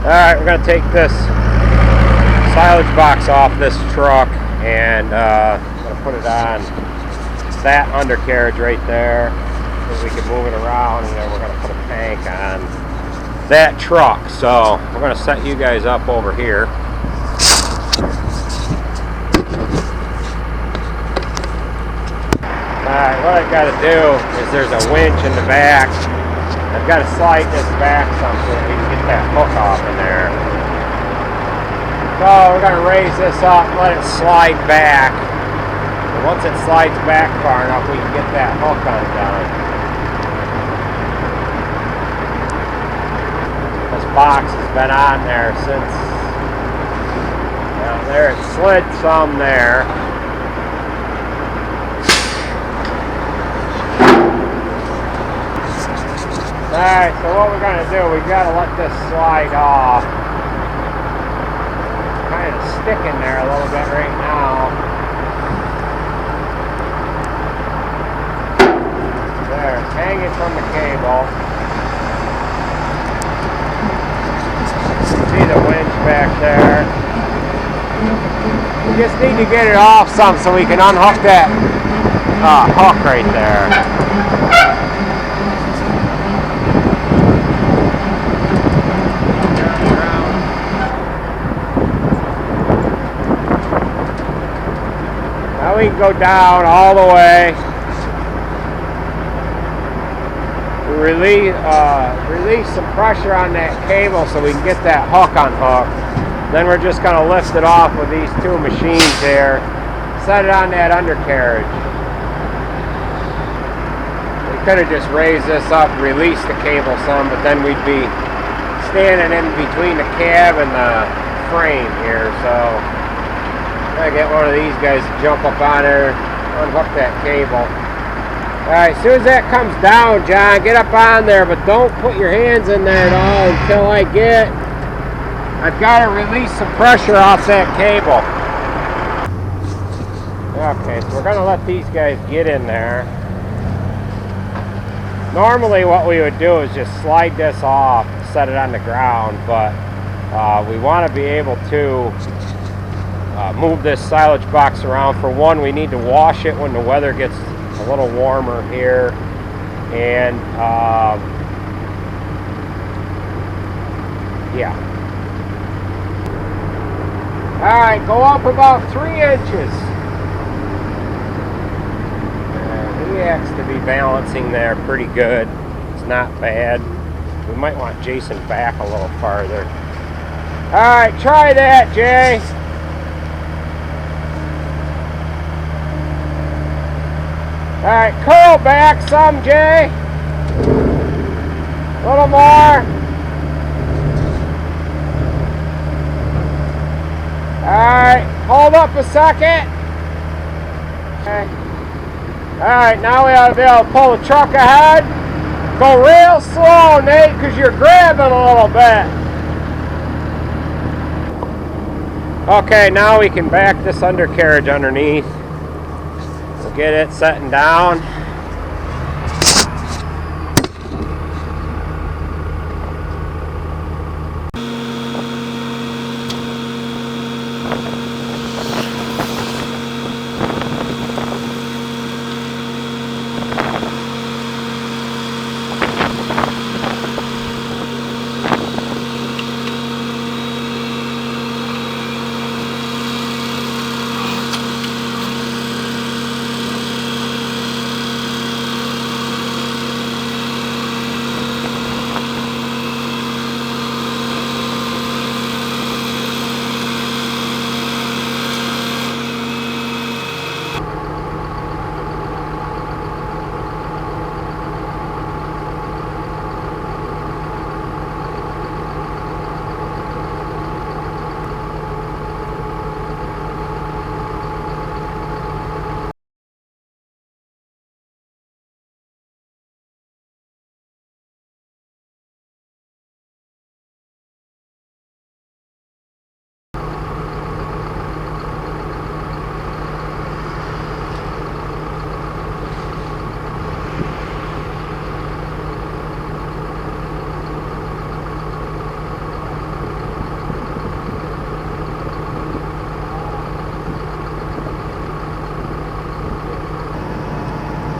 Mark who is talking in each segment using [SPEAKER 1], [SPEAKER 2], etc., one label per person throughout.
[SPEAKER 1] Alright, we're going to take this silage box off this truck and I'm going to put it on that undercarriage right there so we can move it around, and then we're going to put a tank on that truck. So we're going to set you guys up over here. Alright, what I've got to do is there's a winch in the back. I've got to slide this back some so we can get that hook off in there. So we're going to raise this up and let it slide back. And once it slides back far enough, we can get that hook undone. This box has been on there since, well, there it slid some there. Alright, so what we're going to do, we've got to let this slide off. Kind of sticking there a little bit right now. There, it's hanging from the cable. See the winch back there. We just need to get it off some so we can unhook that hook right there. We can go down all the way. Release some pressure on that cable so we can get that hook unhooked. Then we're just going to lift it off with these two machines here. Set it on that undercarriage. We could have just raised this up, released the cable some, but then we'd be standing in between the cab and the frame here. So I get one of these guys to jump up on there, unhook that cable. Alright, as soon as that comes down, John, get up on there, but don't put your hands in there at all until I've got to release some pressure off that cable. Okay, so we're going to let these guys get in there. Normally what we would do is just slide this off, set it on the ground, but we want to be able to move this silage box around. For one, we need to wash it when the weather gets a little warmer here, and yeah. Alright, go up about 3 inches. He acts to be balancing there pretty good. It's not bad. We might want Jason back a little farther. Alright, try that, Jay. Alright, curl back some, Jay. A little more. Alright, hold up a second. Okay. Alright, now we ought to be able to pull the truck ahead. Go real slow, Nate, because you're grabbing a little bit. Okay, now we can back this undercarriage underneath. We'll get it setting down.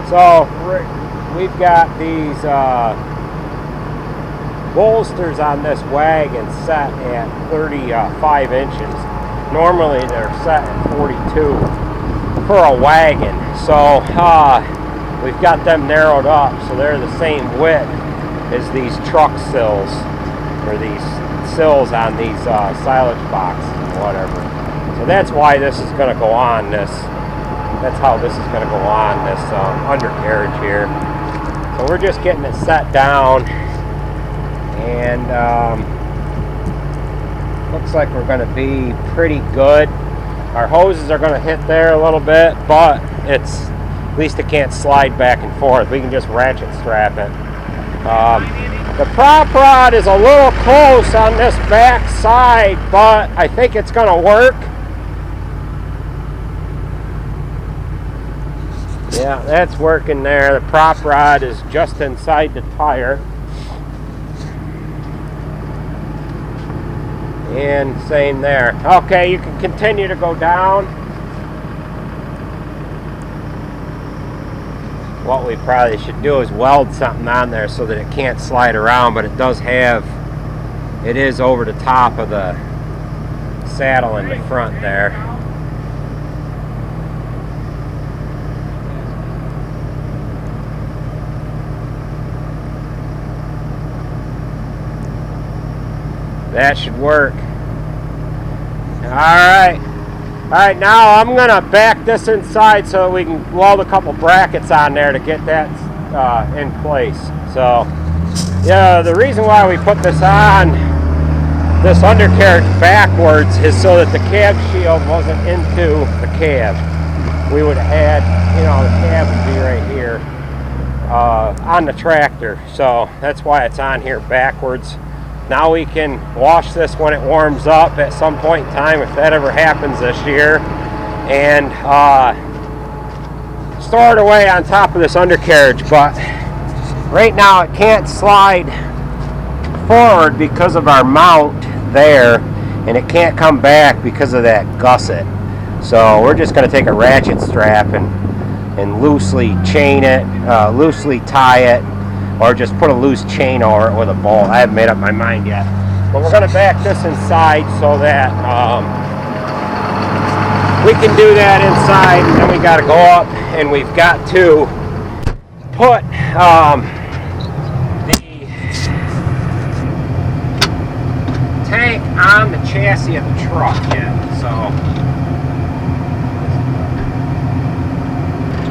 [SPEAKER 1] So we've got these bolsters on this wagon set at 35 inches. Normally they're set at 42 for a wagon. So we've got them narrowed up so they're the same width as these truck sills, or these sills on these silage boxes and whatever. So that's why this is going to go on this. That's how this is going to go on this undercarriage here. So we're just getting it set down, and looks like we're going to be pretty good. Our hoses are going to hit there a little bit, but it's at least it can't slide back and forth. We can just ratchet strap it. The prop rod is a little close on this back side, but I think it's going to work. Yeah, that's working there. The prop rod is just inside the tire. And same there. Okay, you can continue to go down. What we probably should do is weld something on there so that it can't slide around, but it does have, it is over the top of the saddle in the front there. That should work. Alright, now I'm going to back this inside so that we can weld a couple brackets on there to get that in place. So, yeah, the reason why we put this on, this undercarriage backwards, is so that the cab shield wasn't into the cab. We would have had, you know, the cab would be right here on the tractor. So that's why it's on here backwards. Now we can wash this when it warms up at some point in time, if that ever happens this year, and store it away on top of this undercarriage. But right now it can't slide forward because of our mount there, and it can't come back because of that gusset. So we're just going to take a ratchet strap and loosely chain it, loosely tie it, or just put a loose chain over it with a bolt. I haven't made up my mind yet. But we're going to back this inside so that we can do that inside, and then we got to go up and we've got to put the tank on the chassis of the truck yet. So,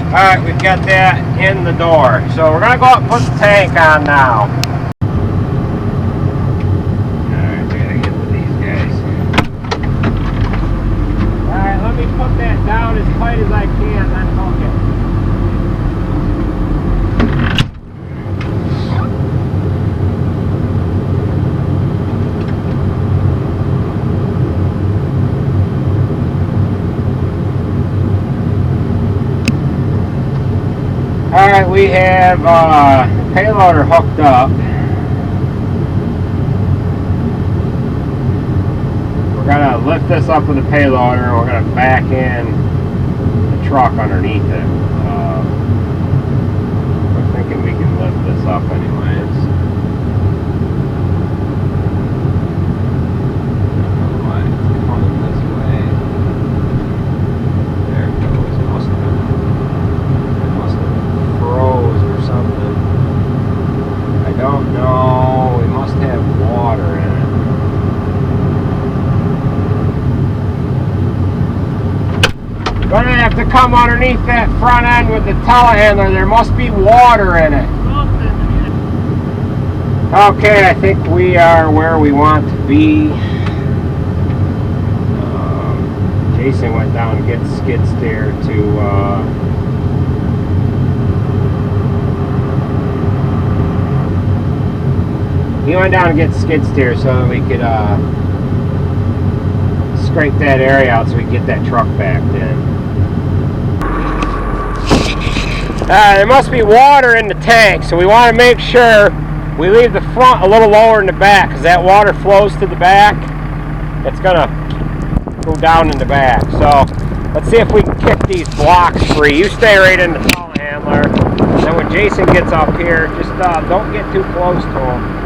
[SPEAKER 1] alright, we've got that in the door. So we're going to go up and put the tank on now. Alright, we got to get to these guys. Alright, let me put that down as tight as I can, then hook it. Alright, we have payloader hooked up. We're going to lift this up with the payloader, and we're going to back in the truck underneath it. We're thinking we can lift this up anyways. Don't know, we must have water in it. Gonna have to come underneath that front end with the telehandler. There must be water in it. Okay, I think we are where we want to be. Jason went down to get skid steer to he went down and get skid steer so that we could scrape that area out so we can get that truck backed in. There must be water in the tank, so we want to make sure we leave the front a little lower than the back, because that water flows to the back. It's going to go down in the back. So let's see if we can kick these blocks free. You stay right in the telehandler. Jason gets up here, just don't get too close to him.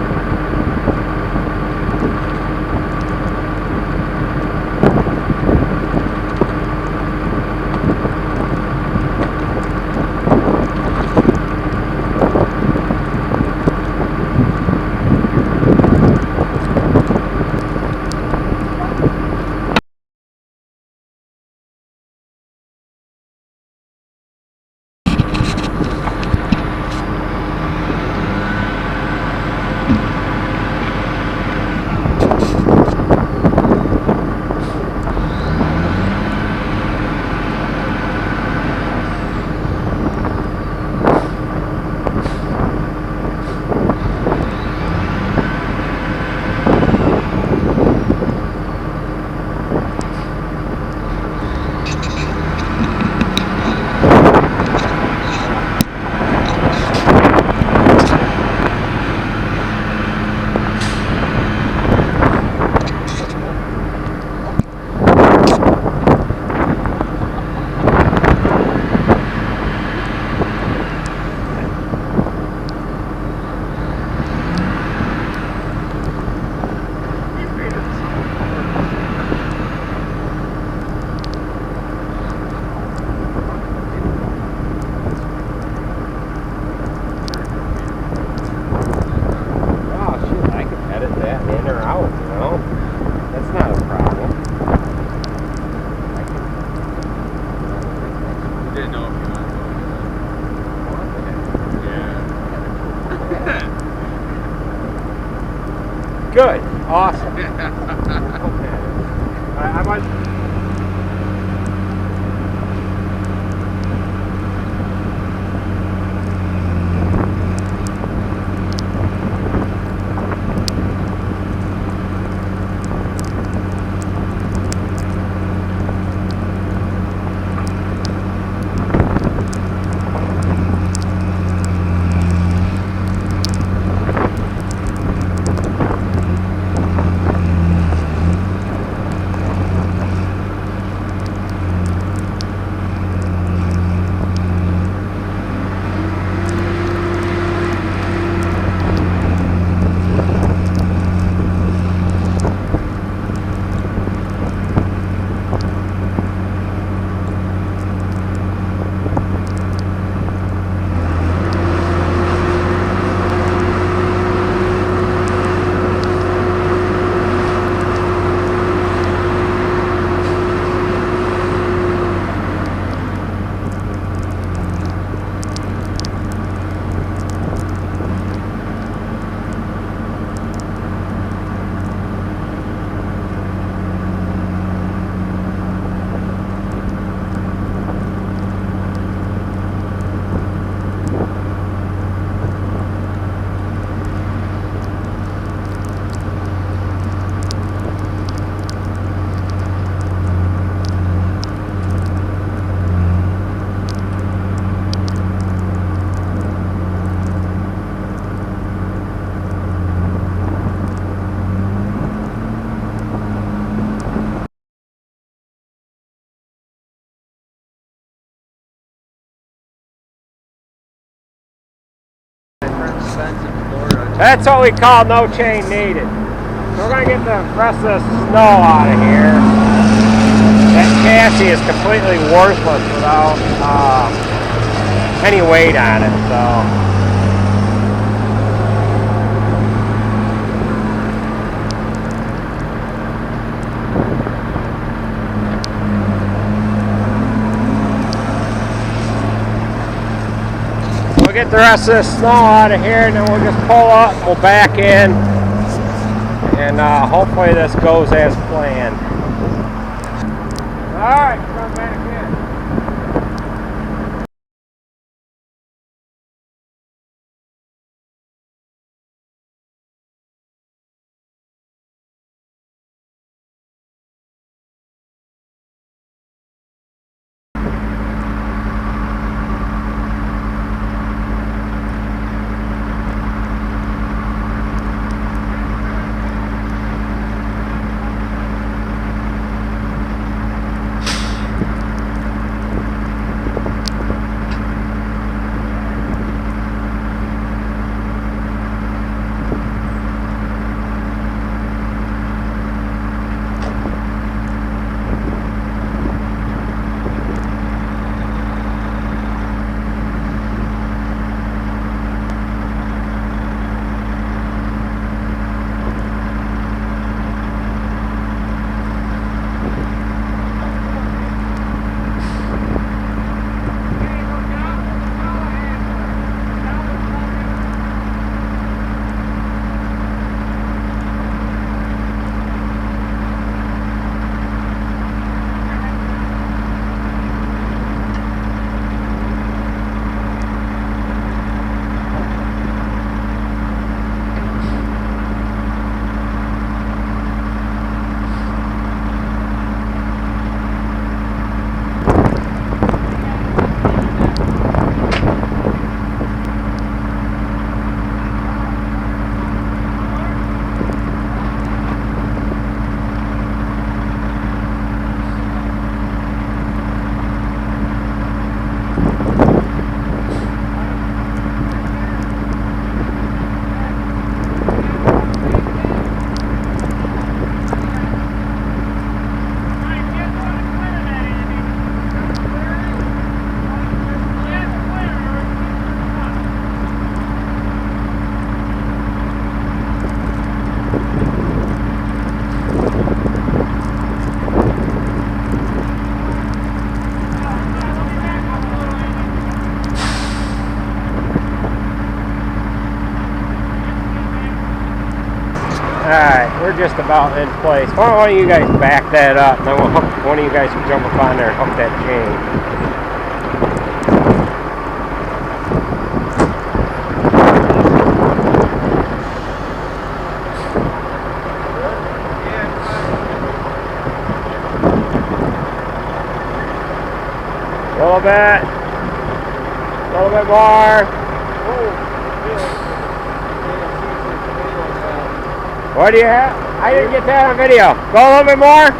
[SPEAKER 1] Good. Awesome. I might... That's what we call no chain needed. So we're going to get the rest of the snow out of here. That chassis is completely worthless without any weight on it. So. We'll get the rest of the snow out of here, and then we'll just pull up, we'll back in, and hopefully this goes as planned. Alright, come back in. about in place. Why don't you guys back that up, and then we'll hook, one of you guys can jump up on there and hook that chain. A little bit more. What do you have? I didn't get that on video. Go a little bit more.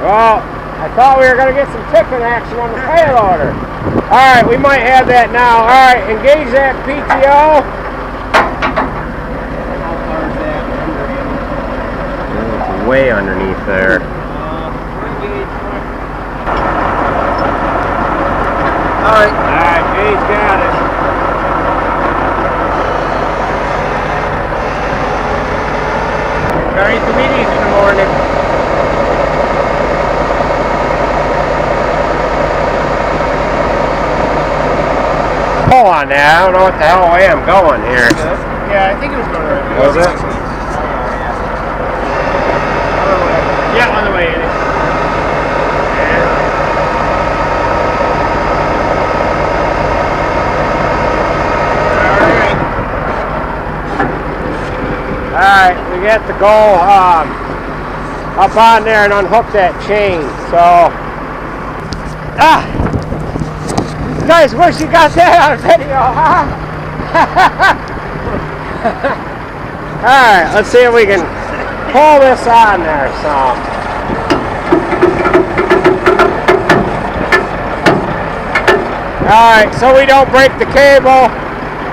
[SPEAKER 1] Well, I thought we were going to get some tipping action on the payloader. Alright, we might have that now. Alright, engage that PTO. Way underneath there. Alright, Jay's got it. Very meetings in the morning. Pull on that. I don't know what the hell way I'm going here.
[SPEAKER 2] Yeah, I think it was going right.
[SPEAKER 1] Was it?
[SPEAKER 2] Yeah, on the way in.
[SPEAKER 1] Alright, we got to go up on there and unhook that chain. So, you guys wish you got that on video, huh? Alright, let's see if we can pull this on there some. Alright, so we don't break the cable,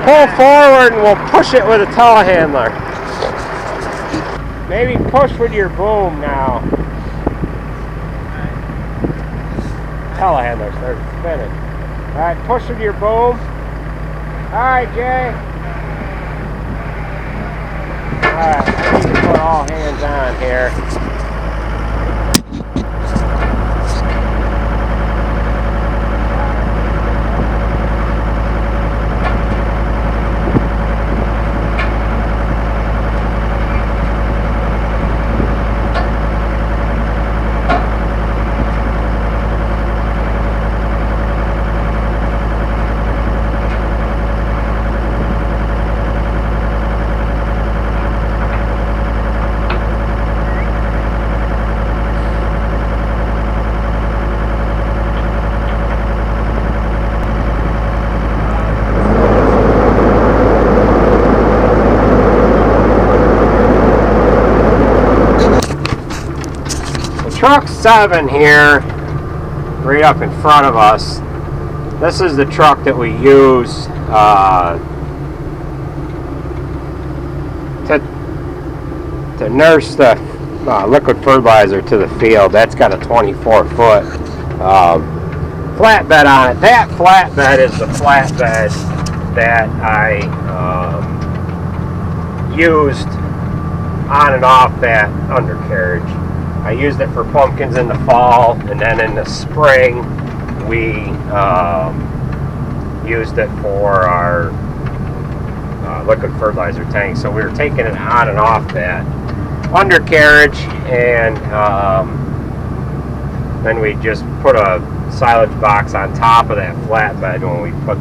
[SPEAKER 1] pull forward and we'll push it with a telehandler. Maybe push with your boom now. Telehandler started spinning. Alright, push with your boom. Alright, Jay. Alright, I need to put all hands on here. Truck 7 here, right up in front of us. This is the truck that we use to nurse the liquid fertilizer to the field. That's got a 24-foot flatbed on it. That flatbed is the flatbed that I used on and off that undercarriage. I used it for pumpkins in the fall, and then in the spring we used it for our liquid fertilizer tank. So we were taking it on and off that undercarriage, and then we just put a silage box on top of that flatbed when we put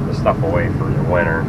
[SPEAKER 1] the stuff away for the winter.